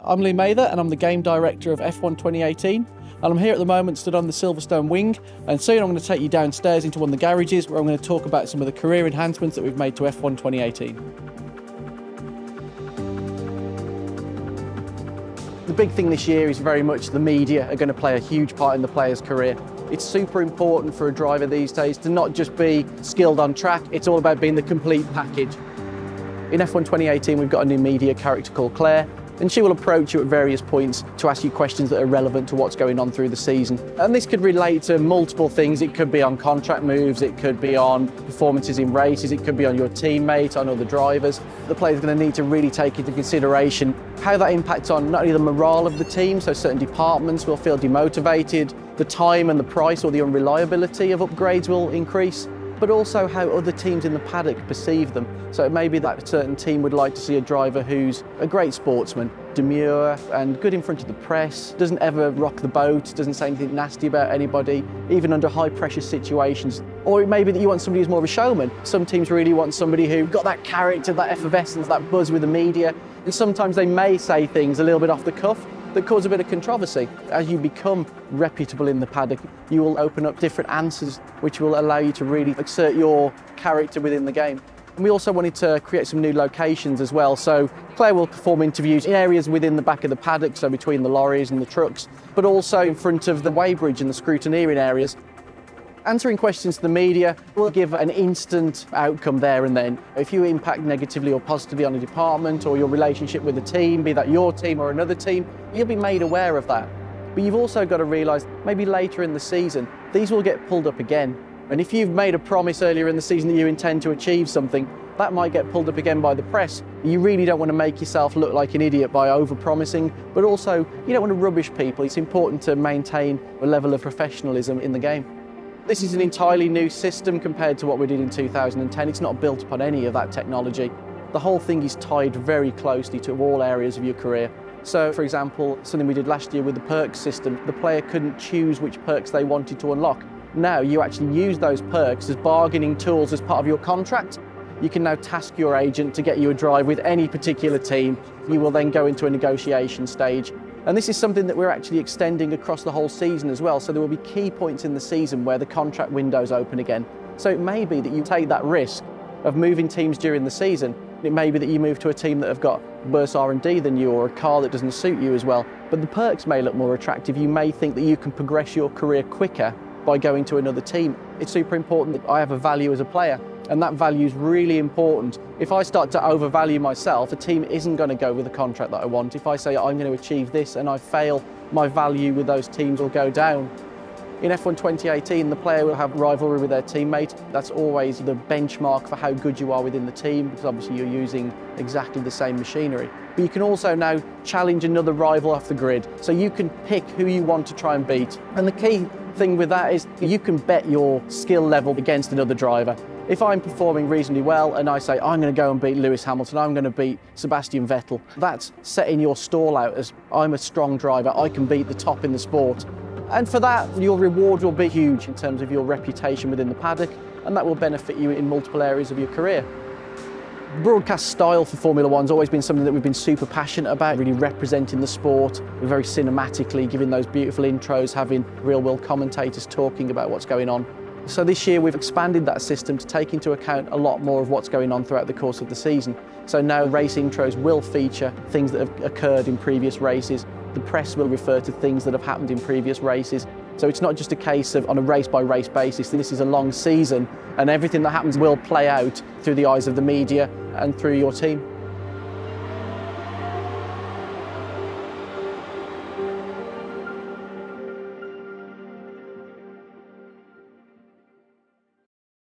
I'm Lee Mather and I'm the Game Director of F1 2018, and I'm here at the moment stood on the Silverstone wing, and soon I'm going to take you downstairs into one of the garages where I'm going to talk about some of the career enhancements that we've made to F1 2018. The big thing this year is very much the media are going to play a huge part in the player's career. It's super important for a driver these days to not just be skilled on track, it's all about being the complete package. In F1 2018 we've got a new media character called Claire, and she will approach you at various points to ask you questions that are relevant to what's going on through the season. And this could relate to multiple things. It could be on contract moves, it could be on performances in races, it could be on your teammate, on other drivers. The player's going to need to really take into consideration how that impacts on not only the morale of the team, so certain departments will feel demotivated, the time and the price or the unreliability of upgrades will increase, but also how other teams in the paddock perceive them. So it may be that a certain team would like to see a driver who's a great sportsman, demure and good in front of the press, doesn't ever rock the boat, doesn't say anything nasty about anybody, even under high pressure situations. Or it may be that you want somebody who's more of a showman. Some teams really want somebody who's got that character, that effervescence, that buzz with the media. And sometimes they may say things a little bit off the cuff that cause a bit of controversy. As you become reputable in the paddock, you will open up different answers which will allow you to really exert your character within the game. And we also wanted to create some new locations as well. So Claire will perform interviews in areas within the back of the paddock, so between the lorries and the trucks, but also in front of the weighbridge and the scrutineering areas. Answering questions to the media will give an instant outcome there and then. If you impact negatively or positively on a department or your relationship with a team, be that your team or another team, you'll be made aware of that. But you've also got to realise, maybe later in the season, these will get pulled up again. And if you've made a promise earlier in the season that you intend to achieve something, that might get pulled up again by the press. You really don't want to make yourself look like an idiot by over-promising, but also you don't want to rubbish people. It's important to maintain a level of professionalism in the game. This is an entirely new system compared to what we did in 2010. It's not built upon any of that technology. The whole thing is tied very closely to all areas of your career. So, for example, something we did last year with the perks system, the player couldn't choose which perks they wanted to unlock. Now you actually use those perks as bargaining tools as part of your contract. You can now task your agent to get you a drive with any particular team. You will then go into a negotiation stage. And this is something that we're actually extending across the whole season as well. So there will be key points in the season where the contract windows open again. So it may be that you take that risk of moving teams during the season. It may be that you move to a team that have got worse R&D than you, or a car that doesn't suit you as well. But the perks may look more attractive. You may think that you can progress your career quicker by going to another team. It's super important that I have a value as a player, and that value is really important. If I start to overvalue myself, a team isn't going to go with the contract that I want. If I say I'm going to achieve this and I fail, my value with those teams will go down. In F1 2018, the player will have rivalry with their teammate. That's always the benchmark for how good you are within the team, because obviously you're using exactly the same machinery. But you can also now challenge another rival off the grid. So you can pick who you want to try and beat. And the key thing with that is you can bet your skill level against another driver. If I'm performing reasonably well and I say I'm going to go and beat Lewis Hamilton, I'm going to beat Sebastian Vettel, that's setting your stall out as I'm a strong driver, I can beat the top in the sport. And for that, your reward will be huge in terms of your reputation within the paddock, and that will benefit you in multiple areas of your career. Broadcast style for Formula One's always been something that we've been super passionate about, really representing the sport very cinematically, giving those beautiful intros, having real-world commentators talking about what's going on. So this year we've expanded that system to take into account a lot more of what's going on throughout the course of the season. So now race intros will feature things that have occurred in previous races. The press will refer to things that have happened in previous races. So it's not just a case of on a race-by-race basis. This is a long season, and everything that happens will play out through the eyes of the media and through your team.